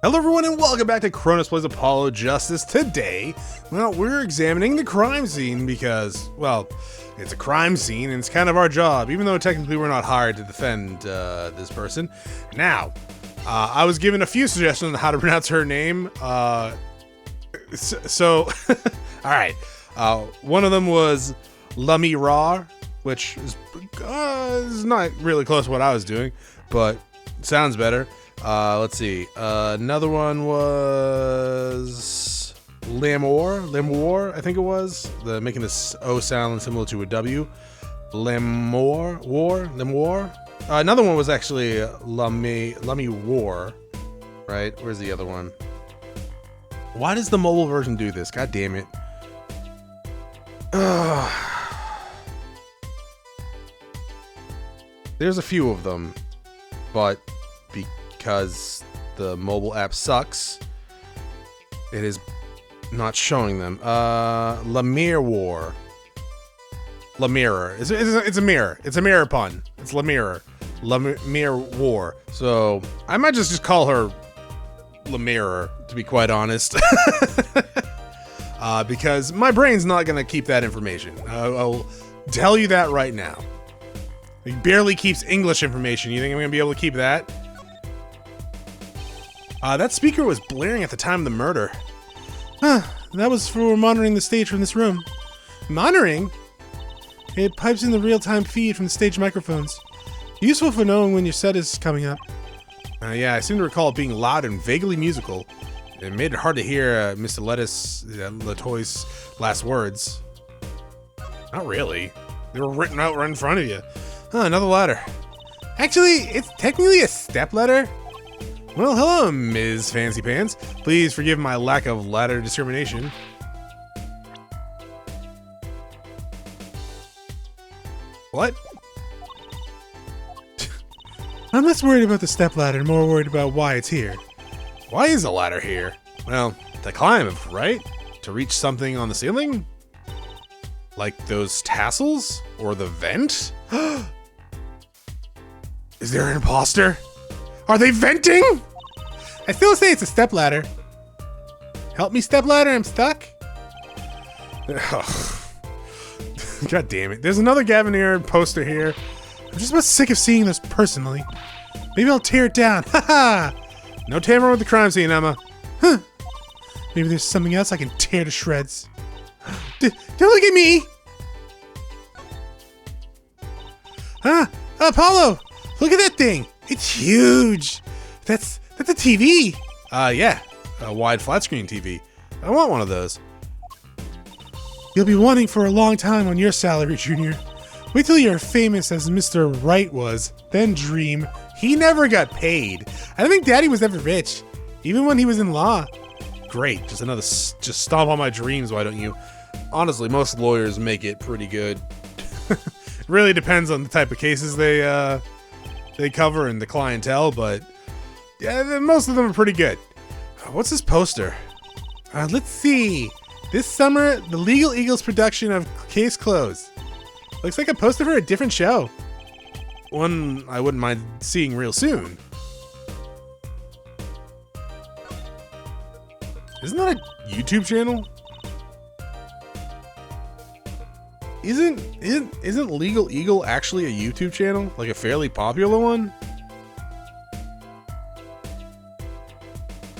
Hello everyone and welcome back to Chronosplays Apollo Justice. Today, well, we're examining the crime scene because, well, it's a crime scene and it's kind of our job, even though technically we're not hired to defend this person. Now, I was given a few suggestions on how to pronounce her name. Alright, one of them was Lamirar, which is not really close to what I was doing, but sounds better. Let's see. Another one was Lamor, I think it was. Making this O sound similar to a W. Lamor. Another one was actually Lami War. Right? Where's the other one? Why does the mobile version do this? God damn it. There's a few of them, but because the mobile app sucks, it is not showing them. Lamir War. Lamirer. It's a mirror. It's a mirror pun. It's Lamirer. Lamir War. So I might just call her Lamirer, to be quite honest. Because my brain's not gonna keep that information. I'll tell you that right now. It barely keeps English information. You think I'm gonna be able to keep that? That speaker was blaring at the time of the murder. That was for monitoring the stage from this room. Monitoring? It pipes in the real-time feed from the stage microphones. Useful for knowing when your set is coming up. Yeah, I seem to recall it being loud and vaguely musical. It made it hard to hear Mr. Latoy's last words. Not really. They were written out right in front of you. Another ladder. Actually, it's technically a step ladder. Well, hello, Ms. Fancy Pants. Please forgive my lack of ladder discrimination. What? I'm less worried about the step ladder and more worried about why it's here. Why is a ladder here? Well, to climb, right? To reach something on the ceiling? Like those tassels? Or the vent? Is there an imposter? Are they venting? I still say it's a stepladder. Help me, stepladder, I'm stuck. God damn it. There's another Gavinier poster here. I'm just about sick of seeing this personally. Maybe I'll tear it down. Haha! No tampering with the crime scene, Emma. Huh. Maybe there's something else I can tear to shreds. Don't look at me! Apollo! Look at that thing! It's huge! That's a TV! Yeah. A wide flat screen TV. I want one of those. You'll be wanting for a long time on your salary, Junior. Wait till you're famous as Mr. Wright was, then dream. He never got paid. I don't think Daddy was ever rich, even when he was in law. Great, just stomp on my dreams, why don't you? Honestly, most lawyers make it pretty good. It really depends on the type of cases they cover and the clientele, but yeah, most of them are pretty good. What's this poster? Let's see. This summer, the Legal Eagles production of Case Closed. Looks like a poster for a different show. One I wouldn't mind seeing real soon. Isn't that a YouTube channel? Isn't Legal Eagle actually a YouTube channel? Like a fairly popular one?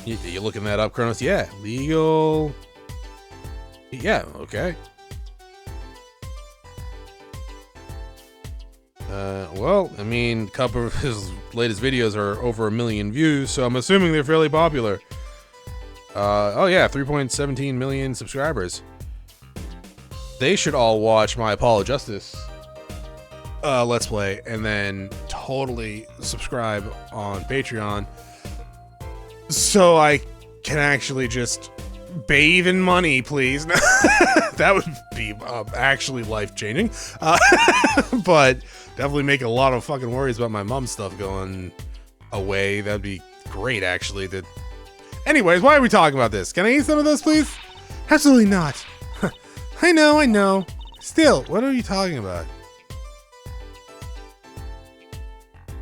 You looking that up, Chronos? Yeah, Legal. Yeah, okay. Well, I mean, a couple of his latest videos are over 1 million views, so I'm assuming they're fairly popular. Oh yeah, 3.17 million subscribers. They should all watch my Apollo Justice Let's Play and then totally subscribe on Patreon so I can actually just bathe in money, please. That would be actually life-changing. But definitely make a lot of fucking worries about my mom's stuff going away. That'd be great, actually. Anyways, why are we talking about this? Can I eat some of those, please? Absolutely not. I know. Still, what are you talking about?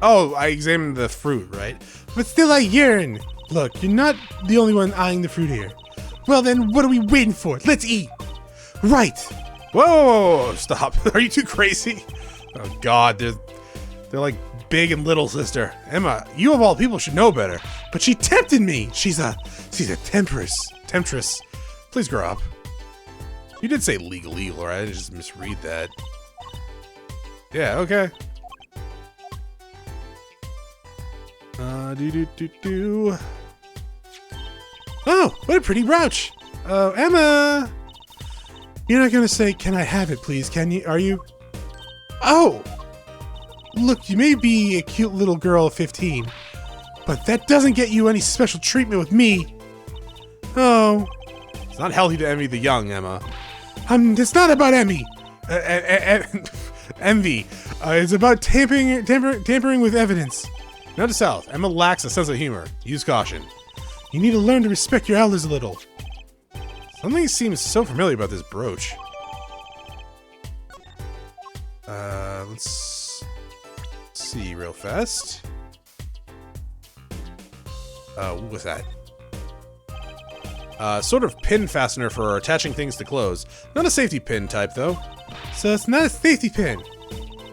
Oh, I examined the fruit, right? But still I yearn. Look, you're not the only one eyeing the fruit here. Well then, what are we waiting for? Let's eat! Right! Whoa, whoa, whoa, stop. Are you too crazy? Oh god, they're like big and little sister. Emma, you of all people should know better. But she tempted me! She's a temptress. Temptress. Please grow up. You did say legal, right? I didn't just misread that. Yeah, okay. Oh, what a pretty brooch. Oh, Emma. You're not gonna say, can I have it, please, can you? Are you? Oh. Look, you may be a cute little girl of 15, but that doesn't get you any special treatment with me. Oh. It's not healthy to envy the young, Emma. It's not about envy. Envy. It's about tampering with evidence. Note to self, Emma lacks a sense of humor. Use caution. You need to learn to respect your elders a little. Something seems so familiar about this brooch. Let's see real fast. What was that? Sort of pin fastener for attaching things to clothes. Not a safety pin type, though. So it's not a safety pin.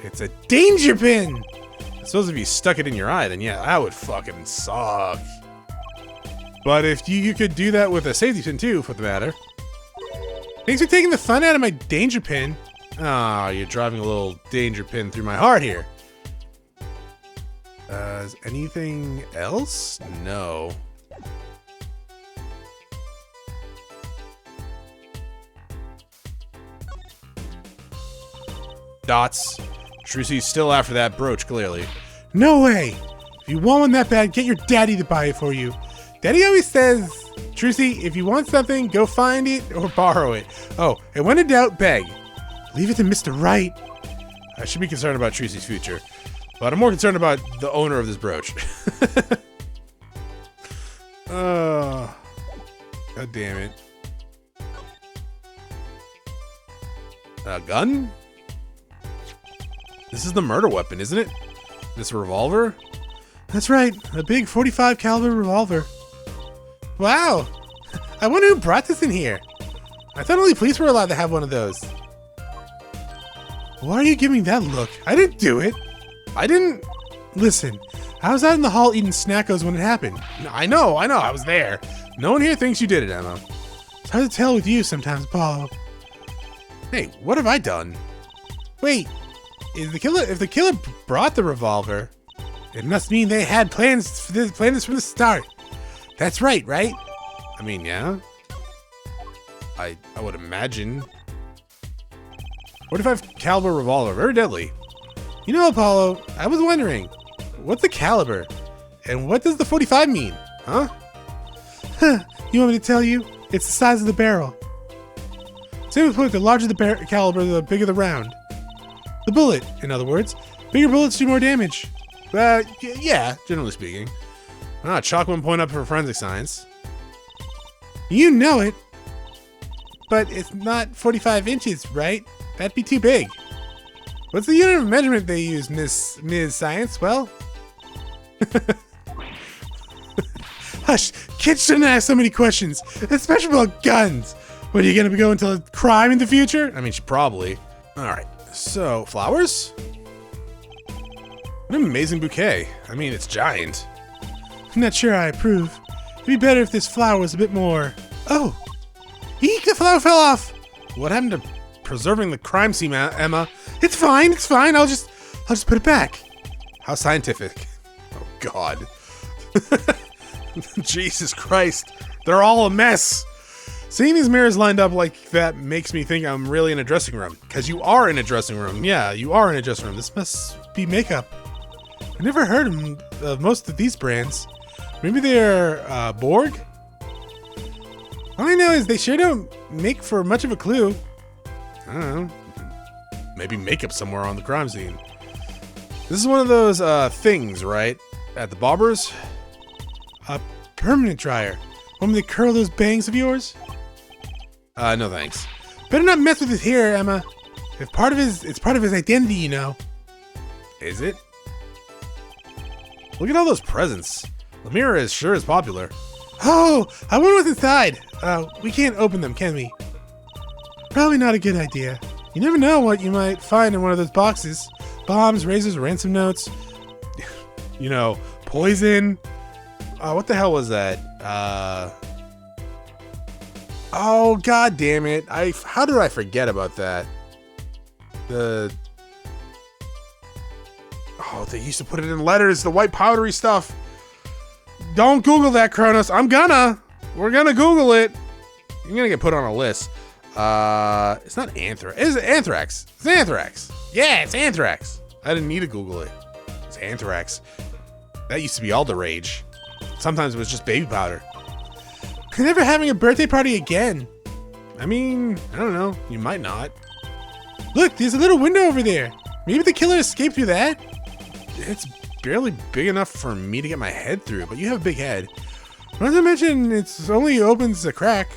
It's a danger pin! I suppose if you stuck it in your eye, then yeah, that would fucking suck. But if you could do that with a safety pin too, for the matter. Thanks for taking the fun out of my danger pin. Ah, you're driving a little danger pin through my heart here. Is anything else? No. Dots. Trucy's still after that brooch, clearly. No way! If you want one that bad, get your daddy to buy it for you. Daddy always says, Trucy, if you want something, go find it or borrow it. Oh, and when in doubt, beg. Leave it to Mr. Wright. I should be concerned about Trucy's future, but I'm more concerned about the owner of this brooch. Oh, god damn it. A gun? This is the murder weapon, isn't it? This revolver? That's right, a big 45 caliber revolver. Wow! I wonder who brought this in here. I thought only police were allowed to have one of those. Why are you giving that look? I didn't do it. I didn't... Listen, I was out in the hall eating snackos when it happened. I know, I was there. No one here thinks you did it, Emma. It's hard to tell with you sometimes, Apollo. Hey, what have I done? Wait, if the killer brought the revolver, it must mean they had plans for this from the start. That's right? I mean, yeah. I would imagine. 45 caliber revolver, very deadly. You know, Apollo, I was wondering, what's the caliber? And what does the 45 mean? Huh? You want me to tell you? It's the size of the barrel. Same with the larger the caliber, the bigger the round. The bullet, in other words. Bigger bullets do more damage. Yeah, generally speaking. Chalk 1 point up for forensic science. You know it. But it's not 45 inches, right? That'd be too big. What's the unit of measurement they use, Ms. Science? Well... Hush! Kids shouldn't ask so many questions, especially about guns. What, are you gonna go into a crime in the future? I mean, probably. Alright, so, flowers? What an amazing bouquet. I mean, it's giant. I'm not sure I approve. It'd be better if this flower was a bit more... Oh! Eek! The flower fell off! What happened to preserving the crime scene, Emma? It's fine, I'll just put it back. How scientific. Oh, God. Jesus Christ. They're all a mess. Seeing these mirrors lined up like that makes me think I'm really in a dressing room. Because you are in a dressing room. Yeah, you are in a dressing room. This must be makeup. I've never heard of most of these brands. Maybe they're Borg? All I know is they sure don't make for much of a clue. I don't know. Maybe makeup somewhere on the crime scene. This is one of those things, right? At the barber's? A permanent dryer. Want me to curl those bangs of yours? No thanks. Better not mess with his hair, Emma. It's part of his identity, you know. Is it? Look at all those presents. Lemira is sure is popular. Oh, I wonder what's inside. We can't open them, can we? Probably not a good idea. You never know what you might find in one of those boxes. Bombs, razors, ransom notes. You know, poison. What the hell was that? Oh, god damn it. How did I forget about that? Oh, they used to put it in letters, the white powdery stuff. Don't Google that, Chronos. We're gonna Google it. You're gonna get put on a list. It's not anthrax. Is it anthrax? It's anthrax. Yeah, it's anthrax. I didn't need to Google it. It's anthrax. That used to be all the rage. Sometimes it was just baby powder. You're never having a birthday party again. I mean, I don't know. You might not. Look, there's a little window over there. Maybe the killer escaped through that. It's barely big enough for me to get my head through, but you have a big head. Not to mention, it's only opens a crack.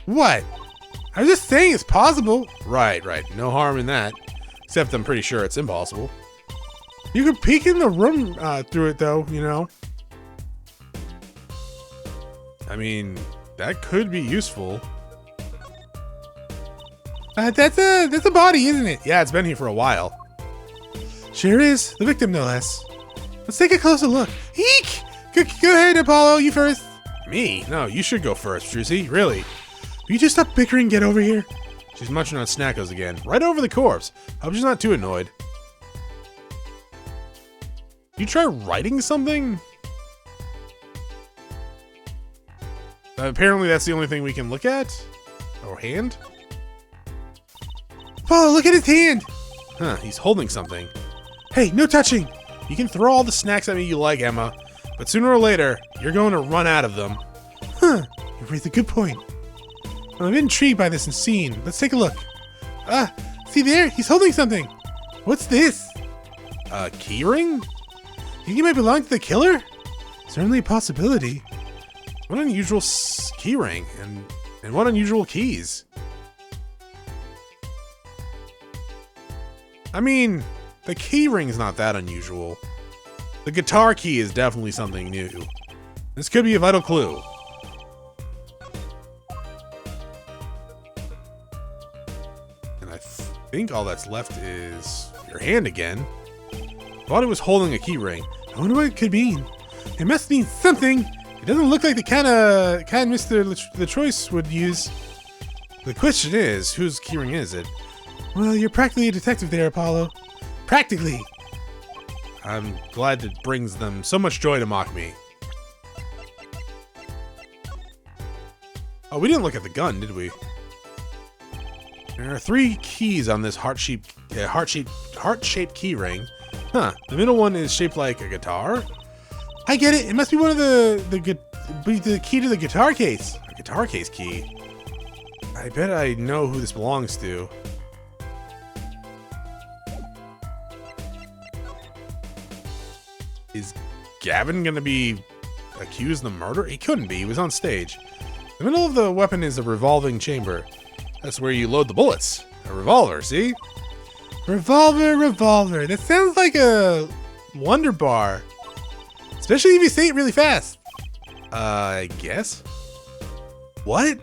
What? I was just saying it's possible. Right. No harm in that. Except I'm pretty sure it's impossible. You could peek in the room through it, though, you know. I mean, that could be useful. That's a body, isn't it? Yeah, it's been here for a while. Sure is. The victim, no less. Let's take a closer look. Eek! Go ahead, Apollo. You first. Me? No, you should go first, Trucy. Really. Will you just stop bickering and get over here? She's munching on Snackos again. Right over the corpse. Hope she's not too annoyed. You try writing something? Apparently that's the only thing we can look at. Or hand? Oh, look at his hand! Huh, he's holding something. Hey, no touching! You can throw all the snacks at me you like, Emma, but sooner or later, you're going to run out of them. Huh, you raise a good point. I'm intrigued by this scene. Let's take a look. See there? He's holding something. What's this? A keyring? You think he might belong to the killer? Certainly a possibility. What an unusual keyring, and what unusual keys. I mean, the keyring's not that unusual. The guitar key is definitely something new. This could be a vital clue. And I think all that's left is your hand again. Thought it was holding a keyring. I wonder what it could mean. It must mean something. It doesn't look like the kind Mr. LaChoice would use. The question is, whose keyring is it? Well, you're practically a detective there, Apollo. Practically. I'm glad it brings them so much joy to mock me. Oh, we didn't look at the gun, did we? There are 3 keys on this heart-shaped keyring. Huh, the middle one is shaped like a guitar? I get it. It must be one of the key to the guitar case. A guitar case key. I bet I know who this belongs to. Is Gavin gonna be accused of the murder? He couldn't be. He was on stage. The middle of the weapon is a revolving chamber. That's where you load the bullets. A revolver, see? Revolver. That sounds like a Wonder Bar. Especially if you say it really fast. I guess? What?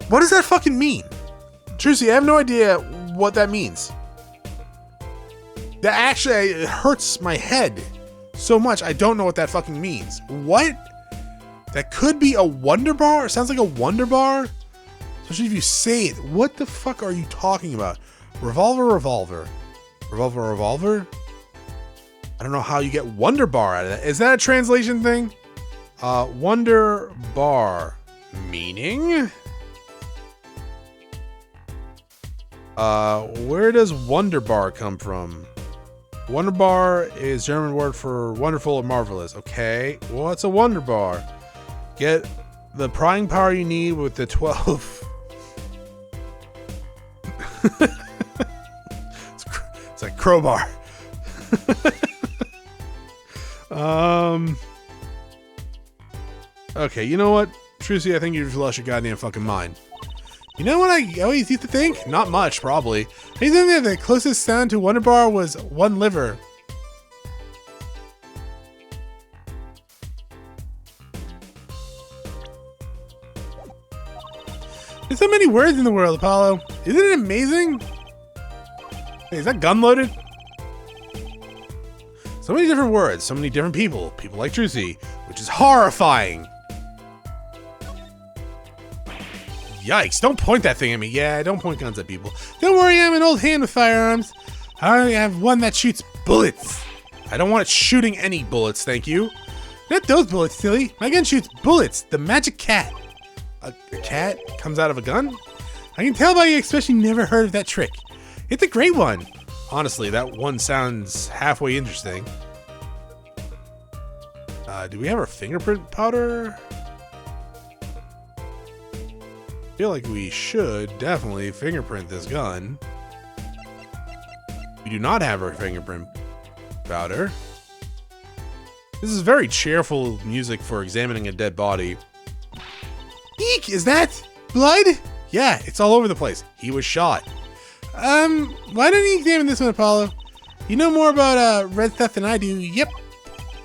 What does that fucking mean? Trucy, I have no idea what that means. That actually it hurts my head so much. I don't know what that fucking means. What? That could be a Wonder Bar? It sounds like a Wonder Bar. Especially if you say it. What the fuck are you talking about? Revolver. I don't know how you get Wonder Bar out of that. Is that a translation thing? Wonder Bar. Meaning? Where does Wonder Bar come from? Wonder Bar is German word for wonderful or marvelous. Okay, what's a Wonder Bar? Get the prying power you need with the 12. It's like crowbar. Okay, you know what, Trucy, I think you've lost your goddamn fucking mind. You know what I always used to think? Not much, probably. I used to think that the closest sound to Wonder Bar was one liver. There's so many words in the world, Apollo. Isn't it amazing? Hey, is that gun loaded? So many different words, so many different people. People like Trucy, which is horrifying. Yikes, don't point that thing at me. Yeah, don't point guns at people. Don't worry, I'm an old hand with firearms. I have one that shoots bullets. I don't want it shooting any bullets, thank you. Not those bullets, silly. My gun shoots bullets. The magic cat. A cat comes out of a gun? I can tell by your expression you never heard of that trick. It's a great one. Honestly, that one sounds halfway interesting. Do we have our fingerprint powder? I feel like we should definitely fingerprint this gun. We do not have our fingerprint powder. This is very cheerful music for examining a dead body. Eek! Is that blood? Yeah, it's all over the place. He was shot. Why don't you examine this one, Apollo? You know more about red theft than I do. Yep.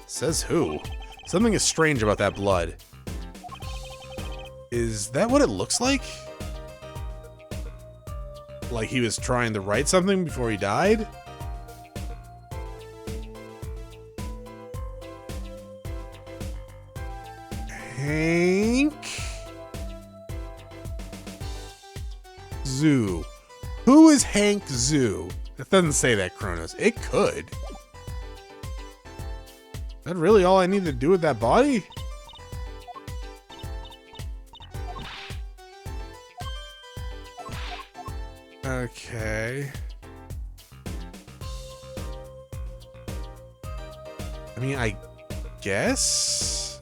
Says who? Something is strange about that blood. Is that what it looks like? Like he was trying to write something before he died? Hank Zoo. Who is Hank Zoo? It doesn't say that, Chronos. It could. Is that really all I need to do with that body? Okay. I mean, I guess?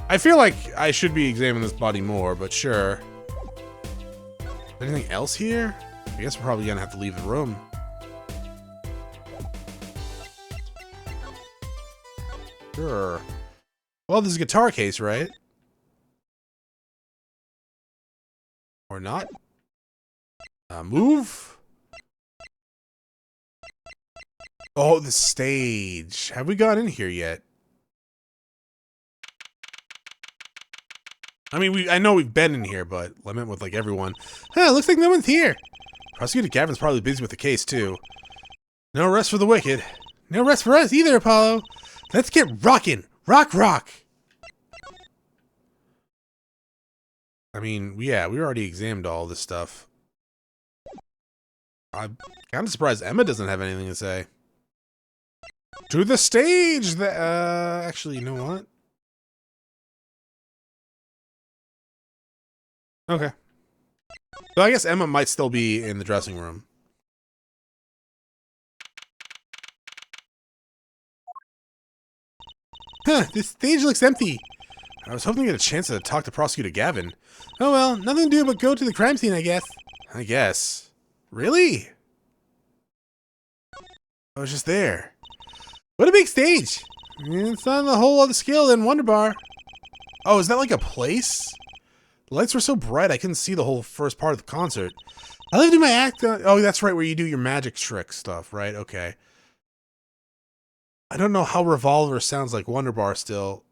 I feel like I should be examining this body more, but sure. Anything else here? I guess we're probably gonna have to leave the room. Sure. Well, this is a guitar case, right? Or not? Move? Oh, the stage. Have we got in here yet? I mean, I know we've been in here, but I meant with, like, everyone. Huh, looks like no one's here. Prosecutor Gavin's probably busy with the case, too. No rest for the wicked. No rest for us either, Apollo. Let's get rockin'. Rock, rock. I mean, yeah, we already examined all this stuff. I'm kind of surprised Emma doesn't have anything to say. To the stage! Actually, you know what? Okay. So I guess Emma might still be in the dressing room. Huh, this stage looks empty. I was hoping to get a chance to talk to Prosecutor Gavin. Oh well, nothing to do but go to the crime scene, I guess. I guess. Really? I was just there. What a big stage! It's on a whole other scale than Wonder Bar. Oh, is that like a place? The lights were so bright I couldn't see the whole first part of the concert. I lived in my act. Oh, that's right, where you do your magic trick stuff, right? Okay. I don't know how Revolver sounds like Wonder Bar still.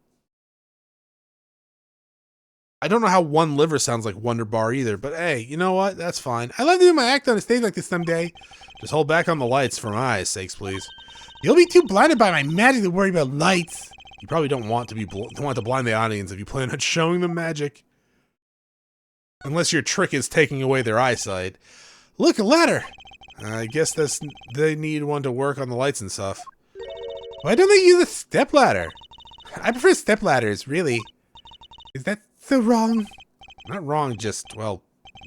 I don't know how One Liver sounds like Wonder Bar either, but hey, you know what? That's fine. I love doing my act on a stage like this someday. Just hold back on the lights for my eyes' sakes, please. You'll be too blinded by my magic to worry about lights. You probably don't want to blind the audience if you plan on showing them magic. Unless your trick is taking away their eyesight. Look, a ladder! I guess they need one to work on the lights and stuff. Why don't they use a stepladder? I prefer stepladders, really. Is that so wrong? Not wrong, just, well,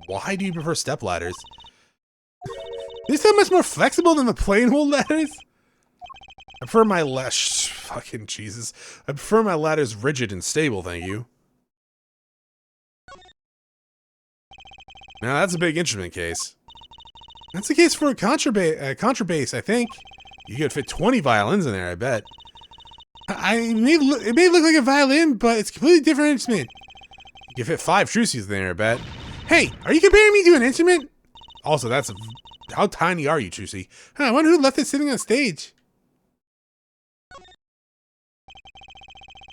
why do you prefer stepladders? They're so much more flexible than the plain old ladders. I prefer my fucking Jesus. I prefer my ladders rigid and stable, thank you. Now that's a big instrument case. That's the case for a contrabass, I think. You could fit 20 violins in there, I bet. It may look like a violin, but it's a completely different instrument. You could fit 5 Trucies in there, I bet. Hey, are you comparing me to an instrument? Also, how tiny are you, Trucy? I wonder who left it sitting on stage.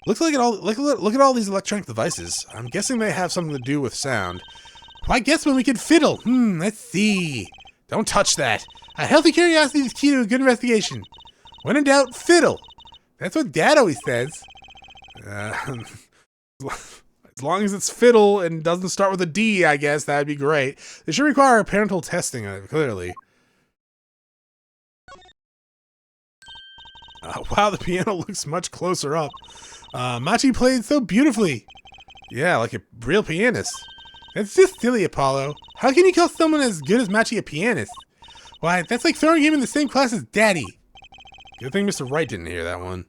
Looks like look at all these electronic devices. I'm guessing they have something to do with sound. Why guess when we can fiddle? Let's see. Don't touch that. A healthy curiosity is key to a good investigation. When in doubt, fiddle. That's what Dad always says. As long as it's fiddle and doesn't start with a D, I guess that'd be great. They should require parental testing, clearly. Wow, the piano looks much closer up. Machi played so beautifully. Yeah, like a real pianist. That's just silly, Apollo. How can you call someone as good as Machi a pianist? Why, that's like throwing him in the same class as Daddy. Good thing Mr. Wright didn't hear that one.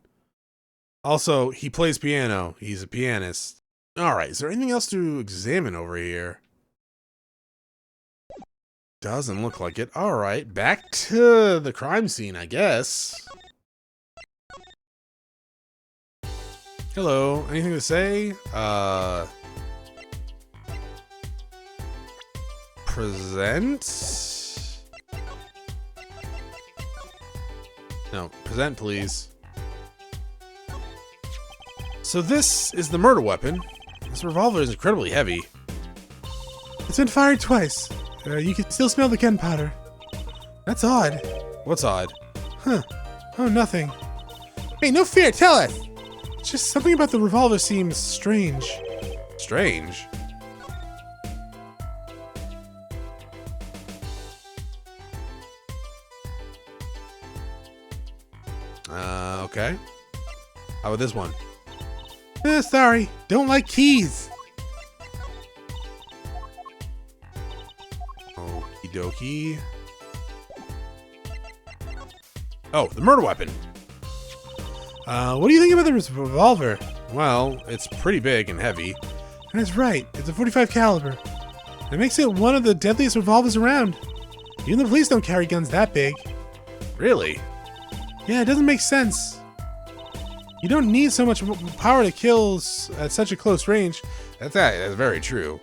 Also, he plays piano. He's a pianist. Alright, is there anything else to examine over here? Doesn't look like it. Alright, back to the crime scene, I guess. Hello, anything to say? Present? No, present please. So this is the murder weapon. This revolver is incredibly heavy. It's been fired twice. You can still smell the gunpowder. That's odd. What's odd? Huh. Oh, nothing. Hey, no fear, tell us! It's just something about the revolver seems strange. Strange? Okay. How about this one? Sorry, don't like keys. Okie dokie. Oh, the murder weapon. What do you think about this revolver? Well, it's pretty big and heavy. And that's right, it's a .45 caliber. It makes it one of the deadliest revolvers around. Even the police don't carry guns that big. Really? Yeah, it doesn't make sense. You don't need so much power to kill at such a close range. That's very true.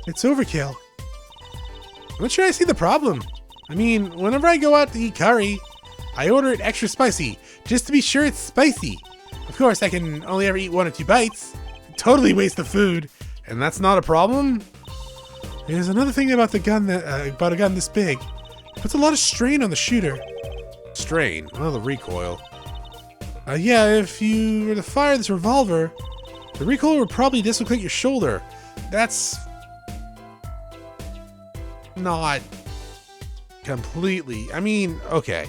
It's overkill. I'm not sure I see the problem. I mean, whenever I go out to eat curry, I order it extra spicy, just to be sure it's spicy. Of course, I can only ever eat 1 or 2 bites. Totally waste the food, and that's not a problem. There's another thing about the gun about a gun this big. It puts a lot of strain on the shooter. Strain? Well, the recoil. Yeah, if you were to fire this revolver, the recoil would probably dislocate your shoulder. That's not completely. I mean, okay.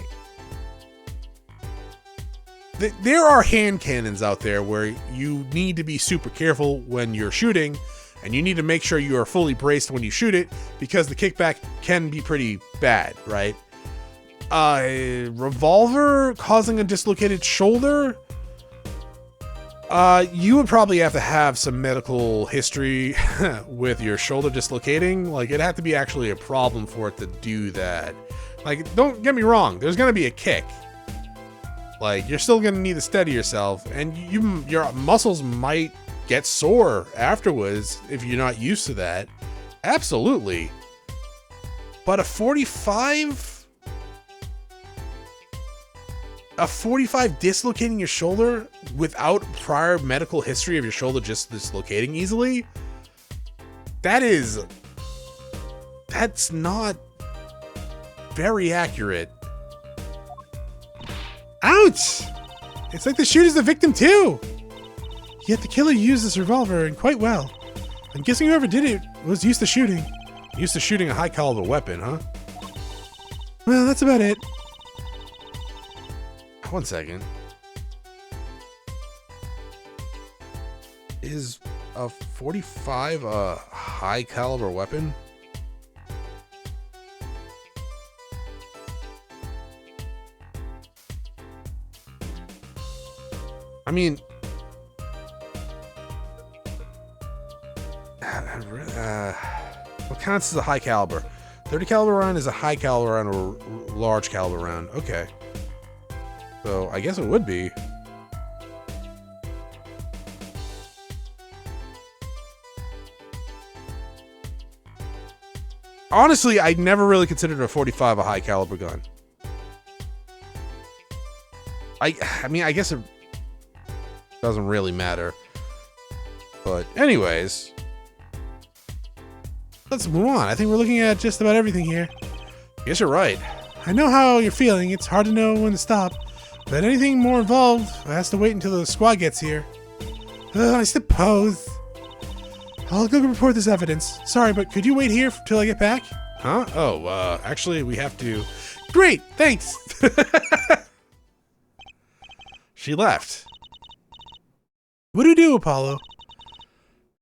There are hand cannons out there where you need to be super careful when you're shooting, and you need to make sure you are fully braced when you shoot it, because the kickback can be pretty bad, right? A revolver causing a dislocated shoulder? You would probably have to have some medical history with your shoulder dislocating. Like, it'd have to be actually a problem for it to do that. Like, don't get me wrong, there's gonna be a kick. Like, you're still gonna need to steady yourself, and your muscles might get sore afterwards if you're not used to that. Absolutely. But a 45 dislocating your shoulder without prior medical history of your shoulder just dislocating easily? That's not very accurate. Ouch! It's like the shooter's the victim too! Yet the killer used this revolver, and quite well. I'm guessing whoever did it was used to shooting. Used to shooting a high caliber weapon, huh? Well, that's about it. 1 second. Is a 45 a high caliber weapon? I mean, what counts as a high caliber? 30 caliber round is a high caliber round or large caliber round. Okay. So I guess it would be. Honestly, I never really considered a 45 a high caliber gun. I mean, I guess it... Doesn't really matter. But anyways, let's move on. I think we're looking at just about everything here. Guess you're right. I know how you're feeling. It's hard to know when to stop. But anything more involved has to wait until the squad gets here. I suppose. I'll go report this evidence. Sorry, but could you wait here till I get back? Huh? Oh, actually, we have to... Great, thanks! She left. What do we do, Apollo?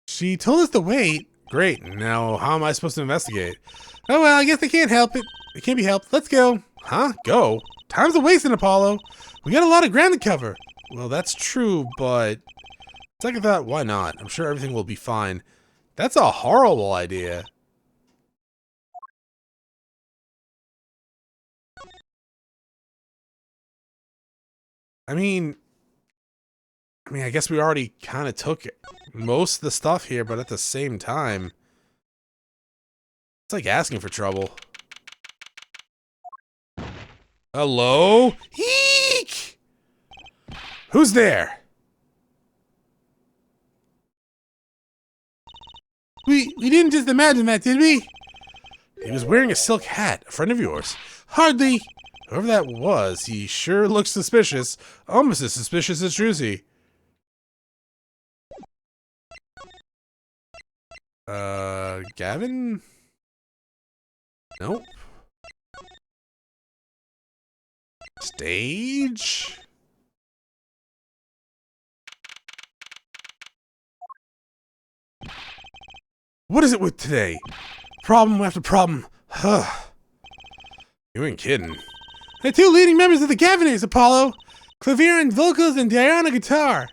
She told us to wait. Great, now how am I supposed to investigate? Oh well, I guess I can't help it. It can't be helped. Let's go. Huh? Go? Time's a wasting, Apollo. We got a lot of ground to cover. Well, that's true, but... Second thought, why not? I'm sure everything will be fine. That's a horrible idea. I mean, I guess we already kind of took most of the stuff here, but at the same time, it's like asking for trouble. Hello? Eek! Who's there? We didn't just imagine that, did we? He was wearing a silk hat. A friend of yours? Hardly. Whoever that was, he sure looks suspicious. Almost as suspicious as Druzy. Gavin? Nope. Stage? What is it with today? Problem after problem. Huh. You ain't kidding. The two leading members of the Gaviniers, Apollo. Clavier and vocals and Diana guitar.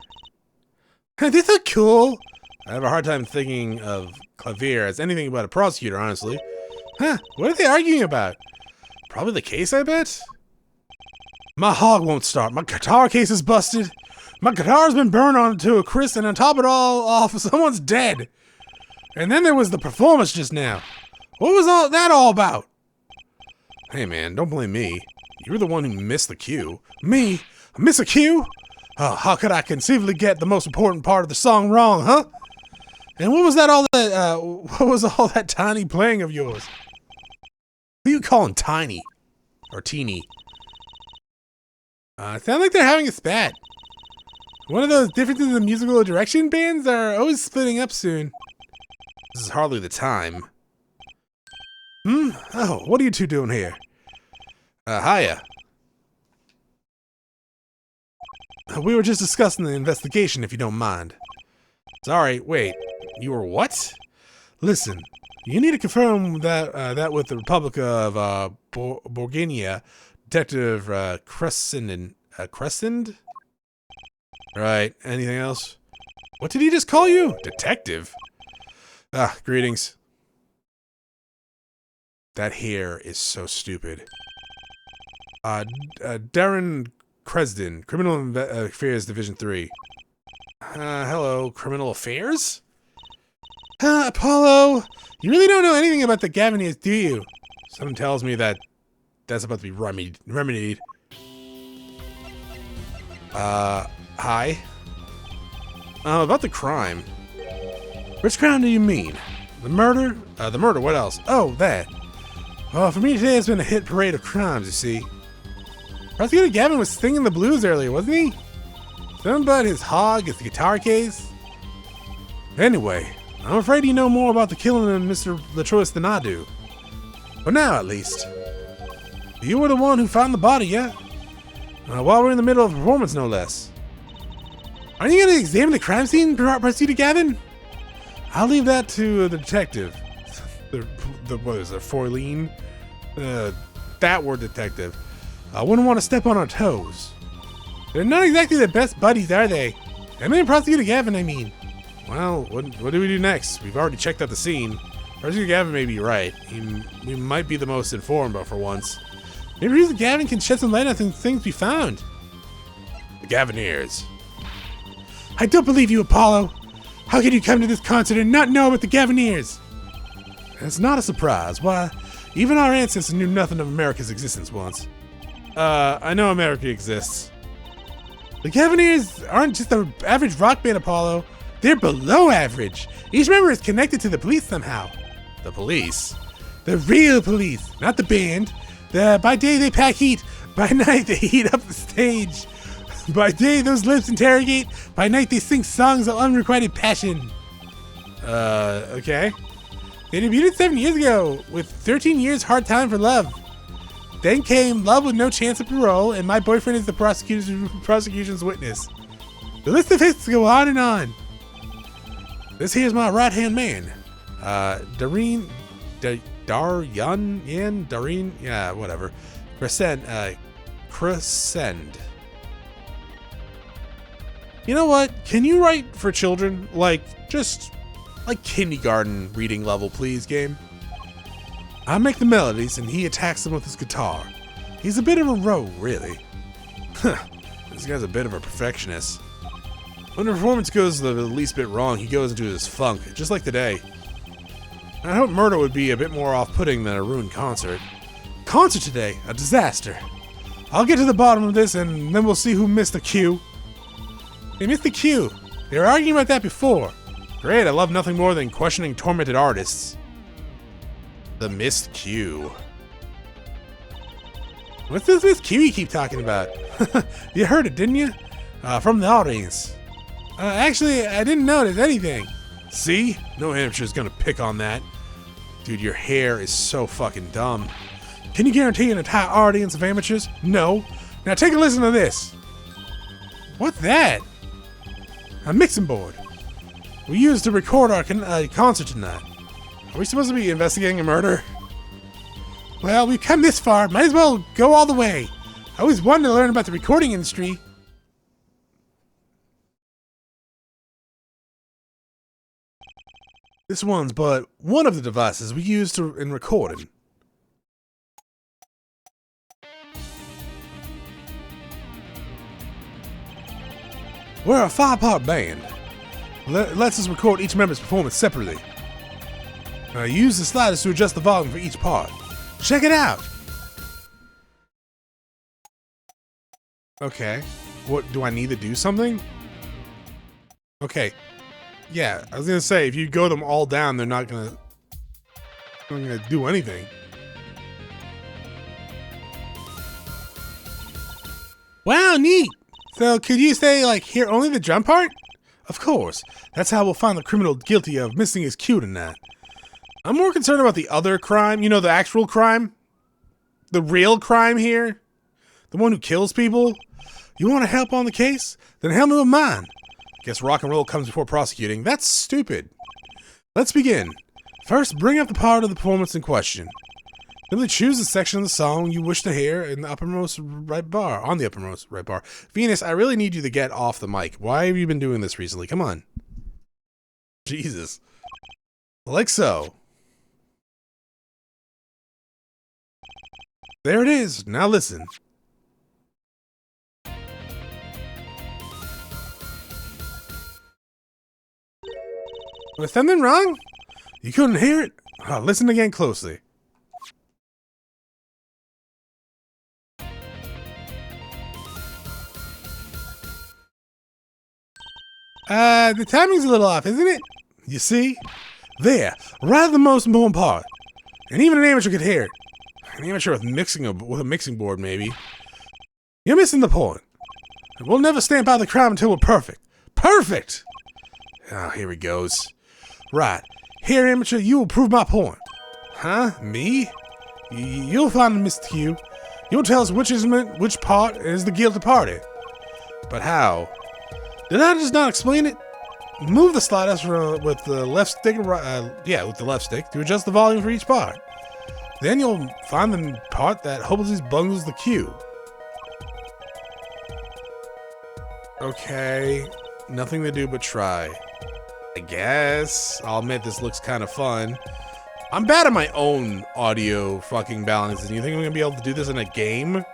This is cool. I have a hard time thinking of Clavier as anything but a prosecutor, honestly. Huh, what are they arguing about? Probably the case, I bet? My hog won't start. My guitar case is busted. My guitar's been burned onto a crisp, and on top of it all, someone's dead. And then there was the performance just now. What was all that all about? Hey man, don't blame me. You were the one who missed the cue. Me? Miss a cue? Oh, how could I conceivably get the most important part of the song wrong, huh? And what was all that tiny playing of yours? Who are you calling tiny? Or teeny? Sounds like they're having a spat. One of those differences in musical direction bands are always splitting up soon. This is hardly the time. Oh, what are you two doing here? Hiya. We were just discussing the investigation, if you don't mind. Sorry, wait. You were what? Listen, you need to confirm that with the Republic of Borginia, Detective Crescend. Right. Anything else? What did he just call you? Detective? Greetings. That hair is so stupid. Darren Cresden, Criminal Affairs Division 3. Hello, Criminal Affairs? Apollo, you really don't know anything about the Gaviniers, do you? Something tells me that that's about to be remedied. Hi? About the crime. Which crime do you mean? The murder? The murder, what else? Oh, that. Well, for me today it's been a hit parade of crimes, you see. Prosecutor Gavin was singing the blues earlier, wasn't he? Something about his hog, his guitar case? Anyway, I'm afraid you know more about the killing of Mr. Latrois than I do. For now, at least. You were the one who found the body, yeah? While we're in the middle of a performance, no less. Aren't you going to examine the crime scene, Prosecutor Gavin? I'll leave that to the detective. What is it, Fourline? That word detective. I wouldn't want to step on our toes. They're not exactly the best buddies, are they? I mean, Prosecutor Gavin, I mean. Well, what do we do next? We've already checked out the scene. Prosecutor Gavin may be right. He might be the most informed, but for once. Maybe Prosecutor Gavin can shed some light on some things we found. The Gaviniers. I don't believe you, Apollo. How could you come to this concert and not know about the Gaviniers? It's not a surprise. Why, even our ancestors knew nothing of America's existence once. I know America exists. The Cavaliers aren't just the average rock band, Apollo. They're below average. Each member is connected to the police somehow. The police? The real police, not the band. By day they pack heat. By night they heat up the stage. By day those lips interrogate. By night they sing songs of unrequited passion. Okay. They debuted 7 years ago with 13 years hard time for love. Then came Love with No Chance of Parole, and My Boyfriend is the prosecution's witness. The list of hits go on and on. This here's my right-hand man. Dareen, yeah, whatever. Crescend. You know what? Can you write for children? Just like kindergarten reading level, please, game? I make the melodies and he attacks them with his guitar. He's a bit of a rogue, really. This guy's a bit of a perfectionist. When the performance goes the least bit wrong, he goes into his funk, just like today. I hope murder would be a bit more off-putting than a ruined concert. Concert today, a disaster. I'll get to the bottom of this and then we'll see who missed the cue. They missed the cue. They were arguing about that before. Great, I love nothing more than questioning tormented artists. The missed cue. What's this missed cue you keep talking about? You heard it, didn't you? From the audience. Actually, I didn't notice anything. See? No amateur's gonna pick on that. Dude, your hair is so fucking dumb. Can you guarantee an entire audience of amateurs? No. Now take a listen to this. What's that? A mixing board. We used to record our concert tonight. Are we supposed to be investigating a murder? Well, we've come this far. Might as well go all the way. I always wanted to learn about the recording industry. This one's but one of the devices we use in recording. We're a 5-part band. It lets us record each member's performance separately. Use the sliders to adjust the volume for each part. Check it out! Okay. What, do I need to do something? Okay. Yeah, I was gonna say, if you go them all down, they're not gonna do anything. Wow, neat! So, could you say, hear only the drum part? Of course. That's how we'll find the criminal guilty of missing his cue tonight. I'm more concerned about the other crime. You know, the actual crime? The real crime here? The one who kills people? You want to help on the case? Then help me with mine. Guess rock and roll comes before prosecuting. That's stupid. Let's begin. First, bring up the part of the performance in question. Simply choose the section of the song you wish to hear in the uppermost right bar. On the uppermost right bar. Venus, I really need you to get off the mic. Why have you been doing this recently? Come on. Jesus. Like so. There it is. Now listen. Was something wrong? You couldn't hear it? Oh, listen again closely. The timing's a little off, isn't it? You see? There, right at the most important part. And even an amateur could hear it. An amateur with a mixing board, maybe. You're missing the point. We'll never stamp out the crime until we're perfect. Perfect! Oh, here he goes. Right. Here, amateur, you will prove my point. Huh? Me? You'll find the missed cue. You'll tell us which part is the guilty party. But how? Did I just not explain it? Move the sliders with the left stick, with the left stick to adjust the volume for each part. Then you'll find the part that hopelessly bungles the cue. Okay, nothing to do but try. I guess. I'll admit this looks kind of fun. I'm bad at my own audio fucking balances. You think I'm gonna be able to do this in a game?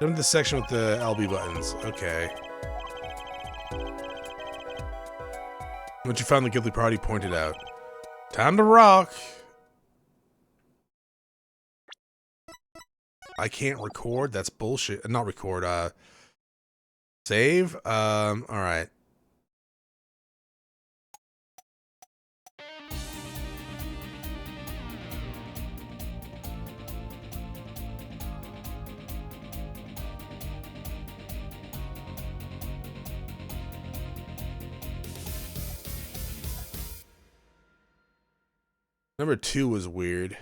Jump to the section with the LB buttons. Okay. Once you found the guilty party, pointed out. Time to rock. I can't record. That's bullshit. Not record. Save. All right. Number 2 was weird.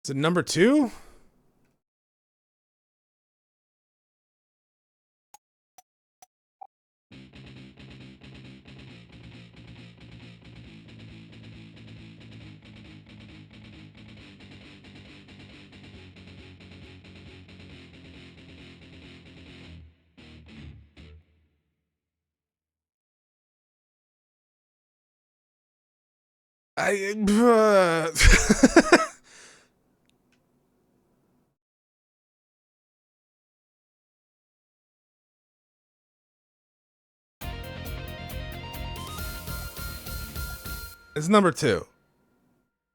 Is it number 2? It's number 2.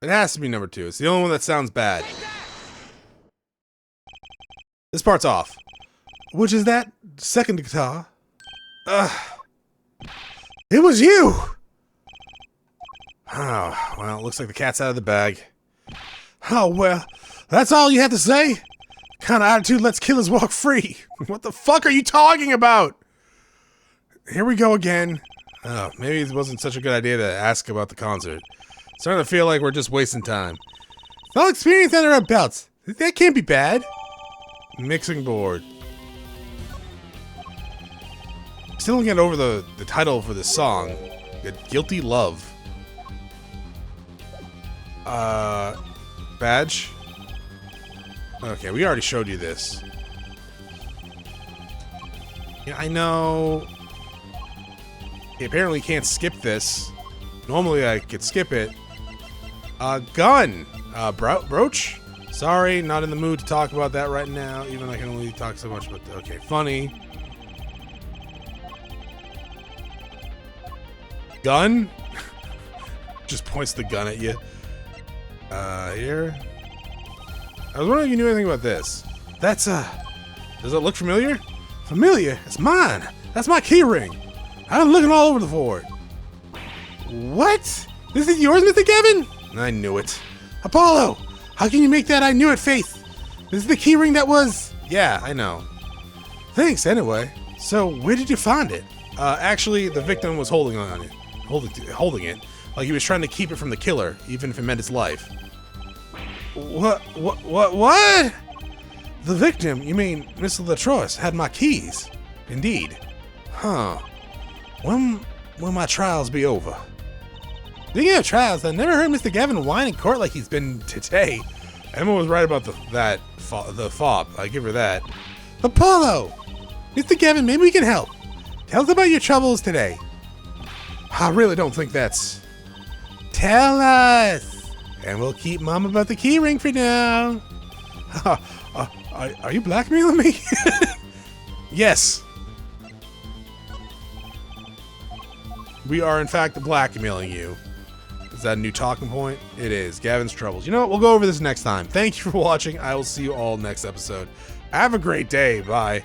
It has to be number 2. It's the only one that sounds bad. This part's off. Which is that second guitar? It was you! Oh, well, it looks like the cat's out of the bag. Oh, well, that's all you have to say? What kind of attitude lets killers walk free? What the fuck are you talking about? Here we go again. Oh, maybe it wasn't such a good idea to ask about the concert. Starting to feel like we're just wasting time. It's all experience under our belts. That can't be bad. Mixing board. Still don't get over the title for this song. Guilty Love. Badge? Okay, we already showed you this. Yeah, I know. You apparently can't skip this. Normally I could skip it. Gun! Brooch? Sorry, not in the mood to talk about that right now, even though I can only talk so much about okay, funny. Gun? Just points the gun at you. Here. I was wondering if you knew anything about this. That's, does it look familiar? Familiar? It's mine! That's my key ring! I've been looking all over the fort. What? This is yours, Mr. Kevin? I knew it. Apollo! How can you make that I knew it face? This is the key ring that was... Yeah, I know. Thanks, anyway. So, where did you find it? Actually, the victim was holding on it. Holding it. Like he was trying to keep it from the killer, even if it meant his life. What? The victim? You mean Mr. Latrois had my keys? Indeed. Huh. When will my trials be over? Speaking of trials, I never heard Mr. Gavin whine in court like he's been today. Emma was right about the fob. I give her that. Apollo! Mr. Gavin, maybe we can help. Tell us about your troubles today. I really don't think that's... Tell us! And we'll keep Mom about the key ring for now. Are you blackmailing me? Yes. We are, in fact, blackmailing you. Is that a new talking point? It is. Gavin's troubles. You know what? We'll go over this next time. Thank you for watching. I will see you all next episode. Have a great day. Bye.